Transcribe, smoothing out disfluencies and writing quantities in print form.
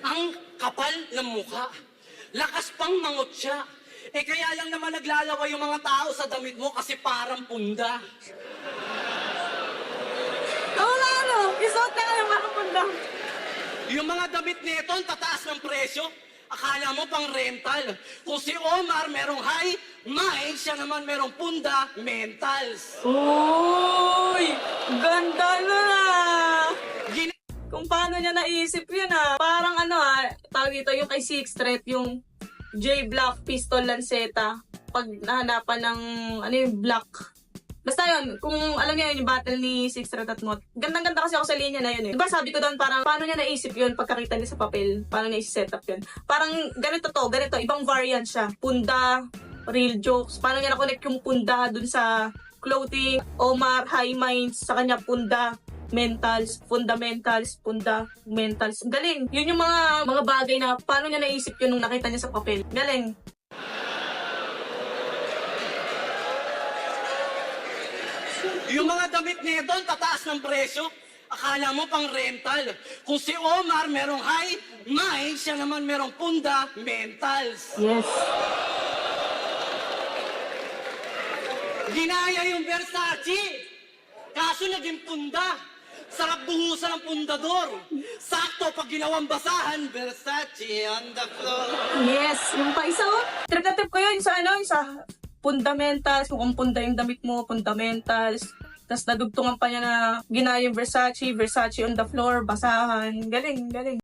Ang kapal ng mukha. Lakas pang mangutya. Eh kaya lang naman naglalaway yung mga tao sa damit mo kasi parang punda. Oo nga, ano? Isuot na kayo mga kapunda. Yung mga damit nito, ang tataas ng presyo. Akala mo pang rental. Kung si Omar merong high mind, siya naman merong punda mentals. Uy! Ganda na! Gina- Kung paano niya naisip yun Parang tawag dito yung kay Six Threat, yung J Black Pistol Lanceta. Pag nahanapan ng, yung black. Basta yun, kung alam niyo yun, yung battle ni Six Threat at Mot. Gandang-ganda kasi ako sa linya na yun eh. Diba sabi ko doon parang, paano niya naisip yun pagkakita niya sa papel? Paano niya i-set up yun? Parang ganito, ibang variant siya. Punda, real jokes. Paano niya na-connect yung punda dun sa clothing, Omar, high minds, sa kanya punda, mentals, fundamentals, punda, mentals. Galing. Yun yung mga bagay na paano niya naisip yun nung nakita niya sa papel. Galing. Yung mga damit nito, ang tataas ng presyo. Akala mo pang rental. Kung si Omar merong high mind, siya naman merong punda mentals. Yes. Ginaya yung Versace. Kaso naging punda. Sarap buhusan ng pundador. Sakto pag ginawang basahan, Versace on the floor. Yes, yung pa isa Trip na trip ko yun sa yung sa fundamentals, kung punda yung damit mo, fundamentals. Tapos nadugtungan pa niya na ginaya yung Versace on the floor, basahan. Galing, galing.